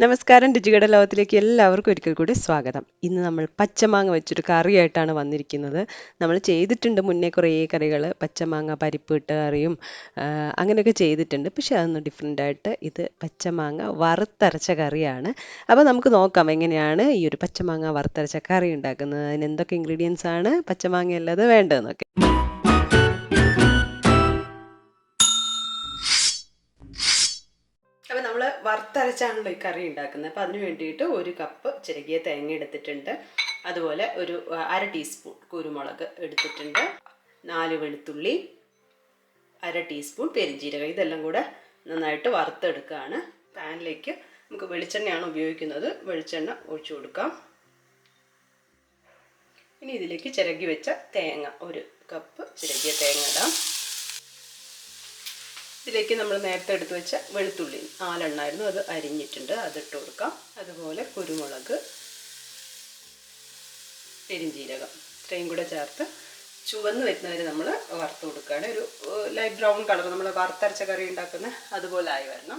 നമസ്കാരം, രുചികയുടെ ലോകത്തിലേക്ക് എല്ലാവർക്കും ഒരിക്കൽ കൂടി സ്വാഗതം. ഇന്ന് നമ്മൾ പച്ചമാങ്ങ വെച്ചൊരു കറിയായിട്ടാണ് വന്നിരിക്കുന്നത്. നമ്മൾ ചെയ്തിട്ടുണ്ട് മുന്നേ കുറേ കറികൾ, പച്ചമാങ്ങ പരിപ്പ് ഇട്ട കറിയും അങ്ങനെയൊക്കെ ചെയ്തിട്ടുണ്ട്. പക്ഷേ അതൊന്ന് ഡിഫറെൻ്റ് ആയിട്ട് ഇത് പച്ചമാങ്ങ വറുത്തരച്ച കറിയാണ്. അപ്പോൾ നമുക്ക് നോക്കാം എങ്ങനെയാണ് ഈ ഒരു പച്ചമാങ്ങ വറുത്തരച്ച കറി ഉണ്ടാക്കുന്നത്, അതിന് എന്തൊക്കെ ഇൻഗ്രീഡിയൻസ് ആണ് പച്ചമാങ്ങ അല്ലാതെ വേണ്ടതെന്നൊക്കെ. അപ്പോൾ നമ്മൾ വറുത്തരച്ചാണല്ലോ ഈ കറി ഉണ്ടാക്കുന്നത്. അപ്പോൾ അതിന് വേണ്ടിയിട്ട് 1 കപ്പ് ചിരകിയ തേങ്ങ എടുത്തിട്ടുണ്ട്. അതുപോലെ ഒരു 1/2 ടീസ്പൂൺ കുരുമുളക് എടുത്തിട്ടുണ്ട്, 4 വെളുത്തുള്ളി, 1/2 ടീസ്പൂൺ പെരിഞ്ജീരകം. ഇതെല്ലാം കൂടെ നന്നായിട്ട് വറുത്തെടുക്കുകയാണ്. പാനിലേക്ക് നമുക്ക് വെളിച്ചെണ്ണയാണ് ഉപയോഗിക്കുന്നത്. വെളിച്ചെണ്ണ ഒഴിച്ചു കൊടുക്കാം. ഇനി ഇതിലേക്ക് ചിരകി വെച്ച തേങ്ങ, 1 കപ്പ് ചിരകിയ തേങ്ങ ഇടാം. ഇതിലേക്ക് നമ്മൾ നേരത്തെ എടുത്ത് വെച്ച വെളുത്തുള്ളി 4 എണ്ണമായിരുന്നു, അത് അരിഞ്ഞിട്ടുണ്ട്, അതിട്ട് കൊടുക്കാം. അതുപോലെ കുരുമുളക്, പെരിഞ്ജീരകം ഇത്രയും കൂടെ ചേർത്ത് ചുവന്ന് വരുന്നവരെ നമ്മൾ വറുത്ത് കൊടുക്കുകയാണ്. ഒരു ലൈറ്റ് ബ്രൗൺ കളർ, നമ്മൾ വറുത്തരച്ച കറി ഉണ്ടാക്കുന്ന അതുപോലെ ആയി വരണം.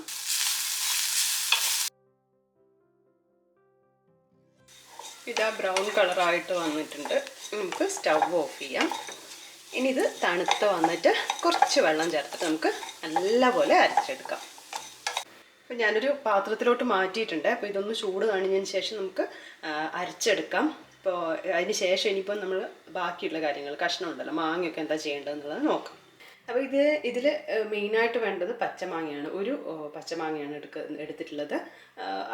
ഇതാ ബ്രൗൺ കളറായിട്ട് വന്നിട്ടുണ്ട്. നമുക്ക് സ്റ്റവ് ഓഫ് ചെയ്യാം. ഇനി ഇത് തണുത്ത് വന്നിട്ട് കുറച്ച് വെള്ളം ചേർത്തിട്ട് നമുക്ക് നല്ലപോലെ അരച്ചെടുക്കാം. അപ്പോൾ ഞാനൊരു പാത്രത്തിലോട്ട് മാറ്റിയിട്ടുണ്ട്. അപ്പോൾ ഇതൊന്ന് ചൂട് കഴിഞ്ഞതിന് ശേഷം നമുക്ക് അരച്ചെടുക്കാം. അപ്പോൾ അതിന് ശേഷം ഇനിയിപ്പോൾ നമ്മൾ ബാക്കിയുള്ള കാര്യങ്ങൾ, കഷ്ണം ഉണ്ടല്ലോ, മാങ്ങയൊക്കെ എന്താ ചെയ്യേണ്ടതെന്നുള്ളത് നോക്കാം. അപ്പോൾ ഇതിൽ മെയിനായിട്ട് വേണ്ടത് പച്ചമാങ്ങയാണ്. ഒരു പച്ചമാങ്ങയാണ് എടുത്തിട്ടുള്ളത്.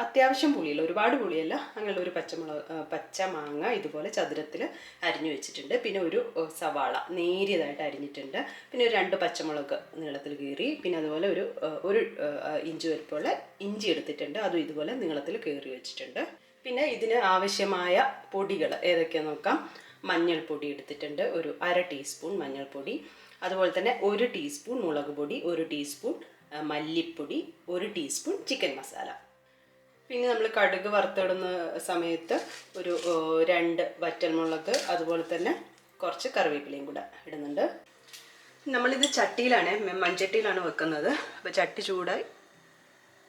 അത്യാവശ്യം പുളിയില്ല, ഒരുപാട് പുളിയല്ല, അങ്ങനെയുള്ള ഒരു പച്ചമാങ്ങ ഇതുപോലെ ചതുരത്തിൽ അരിഞ്ഞു വെച്ചിട്ടുണ്ട്. പിന്നെ ഒരു സവാള നേരിയതായിട്ട് അരിഞ്ഞിട്ടുണ്ട്. പിന്നെ ഒരു 2 പച്ചമുളക് നീളത്തിൽ കീറി, പിന്നെ അതുപോലെ ഒരു ഇഞ്ചി വലുപ്പമുള്ള ഇഞ്ചി എടുത്തിട്ടുണ്ട്, അതും ഇതുപോലെ നീളത്തിൽ കീറി വെച്ചിട്ടുണ്ട്. പിന്നെ ഇതിന് ആവശ്യമായ പൊടികൾ ഏതൊക്കെയാണെന്ന് നോക്കാം. മഞ്ഞൾപ്പൊടി എടുത്തിട്ടുണ്ട്, ഒരു 1/2 ടീസ്പൂൺ മഞ്ഞൾപ്പൊടി. അതുപോലെ തന്നെ 1 ടീസ്പൂൺ മുളക് പൊടി, 1 ടീസ്പൂൺ മല്ലിപ്പൊടി, 1 ടീസ്പൂൺ ചിക്കൻ മസാല. പിന്നെ നമ്മൾ കടുക് വറുത്തിടുന്ന സമയത്ത് ഒരു 2 വറ്റൽമുളക്, അതുപോലെ തന്നെ കുറച്ച് കറിവേപ്പിലയും കൂടെ ഇടുന്നുണ്ട്. നമ്മളിത് ചട്ടിയിലാണ്, മൺചട്ടിയിലാണ് വെക്കുന്നത്. അപ്പോൾ ചട്ടി ചൂടായി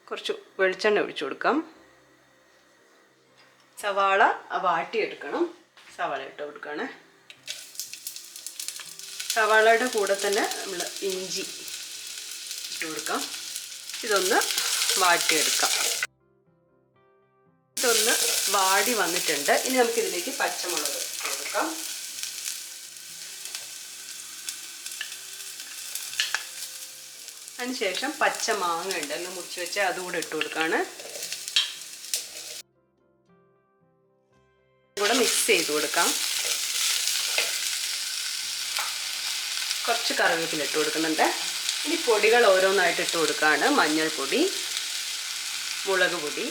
കുറച്ച് വെളിച്ചെണ്ണ ഒഴിച്ചു കൊടുക്കാം. സവാള വാട്ടിയെടുക്കണം. സവാള ഇട്ട് കൊടുക്കുകയാണ്. സവാളയുടെ കൂടെ തന്നെ നമ്മൾ ഇഞ്ചി ഇട്ട് കൊടുക്കാം. ഇതൊന്ന് വാട്ടിയെടുക്കാം. ഇതൊന്ന് വാടി വന്നിട്ടുണ്ട്. ഇനി നമുക്കിതിലേക്ക് പച്ചമുളക് ഇട്ട് കൊടുക്കാം. അതിനുശേഷം പച്ചമാങ്ങ ഉണ്ട്, ഒന്ന് മുറിച്ച് വെച്ച് അതുകൂടെ ഇട്ട് കൊടുക്കുകയാണ്. കൂടെ മിക്സ് ചെയ്ത് കൊടുക്കാം. കുറച്ച് കറിവേപ്പില ഇട്ട് കൊടുക്കുന്നുണ്ട്. ഇനി പൊടികൾ ഓരോന്നായിട്ട് ഇട്ട് കൊടുക്കുകയാണ്. മഞ്ഞൾപ്പൊടി, മുളക് പൊടി,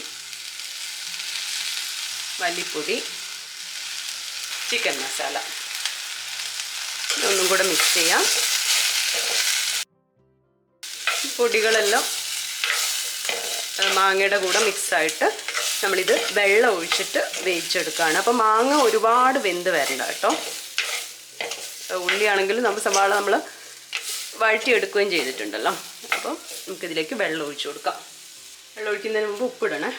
മല്ലിപ്പൊടി, ചിക്കൻ മസാല. ഇതൊന്നും കൂടെ മിക്സ് ചെയ്യാം. പൊടികളെല്ലാം മാങ്ങയുടെ കൂടെ മിക്സായിട്ട് നമ്മളിത് വെള്ളം ഒഴിച്ചിട്ട് വേവിച്ചെടുക്കുകയാണ്. അപ്പോൾ മാങ്ങ ഒരുപാട് വെന്ത് വരണ്ട കേട്ടോ. ഉള്ളിയാണെങ്കിൽ സവാള നമ്മൾ വഴറ്റിയെടുക്കുകയും ചെയ്തിട്ടുണ്ടല്ലോ. അപ്പോൾ നമുക്കിതിലേക്ക് വെള്ളം ഒഴിച്ചു കൊടുക്കാം. വെള്ളം ഒഴിക്കുന്നതിന് മുമ്പ് ഉപ്പിടണേ.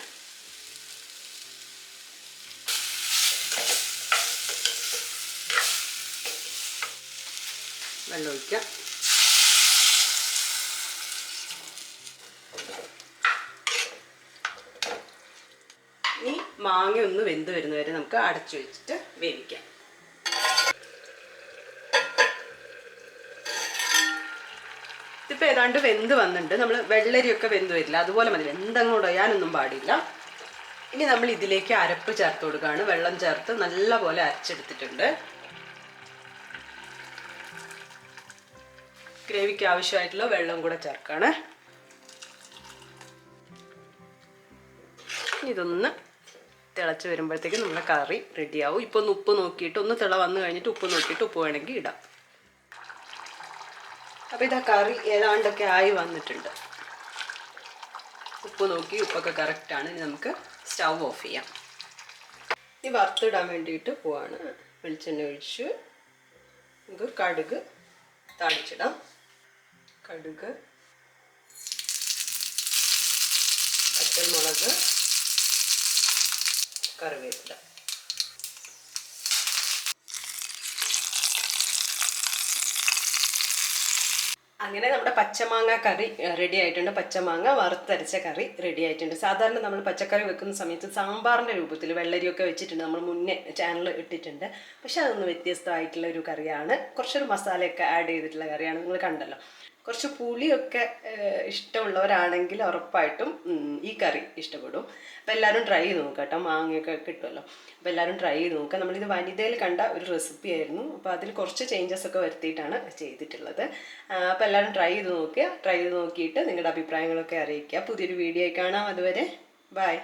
വെള്ളം ഒഴിക്കാം. ഇനി മാങ്ങ ഒന്ന് വെന്ത് വരുന്നവരെ നമുക്ക് അടച്ചു വെച്ചിട്ട് വേവിക്കാം. ഇതിപ്പോൾ ഏതാണ്ട് വെന്ത് വന്നിട്ടുണ്ട്. നമ്മൾ വെള്ളരിയൊക്കെ വെന്ത് വരില്ല, അതുപോലെ മതി, വെന്തങ്ങോട്ട് ഒയാനൊന്നും പാടില്ല. ഇനി നമ്മൾ ഇതിലേക്ക് അരപ്പ് ചേർത്ത് കൊടുക്കുകയാണ്. വെള്ളം ചേർത്ത് നല്ലപോലെ അരച്ചെടുത്തിട്ടുണ്ട്. ഗ്രേവിക്ക് ആവശ്യമായിട്ടുള്ള വെള്ളം കൂടെ ചേർക്കുകയാണ്. ഇതൊന്ന് തിളച്ച് വരുമ്പോഴത്തേക്കും നമ്മുടെ കറി റെഡിയാവും. ഇപ്പോൾ ഒന്ന് ഉപ്പ് നോക്കിയിട്ട്, ഒന്ന് തിള വന്നു കഴിഞ്ഞിട്ട് ഉപ്പ് നോക്കിയിട്ട് ഉപ്പ് വേണമെങ്കിൽ ഇടാം. അപ്പോൾ ഇതാ കറി ഏതാണ്ടൊക്കെ ആയി വന്നിട്ടുണ്ട്. ഉപ്പ് നോക്കി, ഉപ്പൊക്കെ കറക്റ്റാണ്. ഇനി നമുക്ക് സ്റ്റവ് ഓഫ് ചെയ്യാം. ഈ വറുത്തിടാൻ വേണ്ടിയിട്ട് പോവാണ്. വെളിച്ചെണ്ണ ഒഴിച്ച് നമുക്ക് കടുക് താളിച്ചിടാം. കടുക്, വറ്റൽമുളക്, കറിവേപ്പില. അങ്ങനെ നമ്മുടെ പച്ചമാങ്ങ കറി റെഡി ആയിട്ടുണ്ട്. പച്ചമാങ്ങ വറുത്തരച്ച കറി റെഡി ആയിട്ടുണ്ട്. സാധാരണ നമ്മൾ പച്ചക്കറി വെക്കുന്ന സമയത്ത് സാമ്പാറിൻ്റെ രൂപത്തിൽ വെള്ളരിയൊക്കെ വെച്ചിട്ടുണ്ട്, നമ്മൾ മുന്നേ ചാനൽ ഇട്ടിട്ടുണ്ട്. പക്ഷെ അതൊന്ന് വ്യത്യസ്തമായിട്ടുള്ള ഒരു കറിയാണ്. കുറച്ചൊരു മസാലയൊക്കെ ആഡ് ചെയ്തിട്ടുള്ള കറിയാണ്. നിങ്ങൾ കണ്ടല്ലോ. കുറച്ച് പുളിയൊക്കെ ഇഷ്ടമുള്ളവരാണെങ്കിൽ ഉറപ്പായിട്ടും ഈ കറി ഇഷ്ടപ്പെടും. അപ്പോൾ എല്ലാവരും ട്രൈ ചെയ്ത് നോക്കുക കേട്ടോ. മാങ്ങയൊക്കെ കിട്ടുമല്ലോ. അപ്പോൾ എല്ലാവരും ട്രൈ ചെയ്ത് നോക്കുക. നമ്മളിത് വനിതയിൽ കണ്ട ഒരു റെസിപ്പി ആയിരുന്നു. അപ്പോൾ അതിൽ കുറച്ച് ചേഞ്ചസ് ഒക്കെ വരുത്തിയിട്ടാണ് ചെയ്തിട്ടുള്ളത്. അപ്പോൾ എല്ലാവരും ട്രൈ ചെയ്ത് നോക്കുക. ട്രൈ ചെയ്ത് നോക്കിയിട്ട് നിങ്ങളുടെ അഭിപ്രായങ്ങളൊക്കെ അറിയിക്കുക. പുതിയൊരു വീഡിയോ കാണാം. അതുവരെ ബൈ.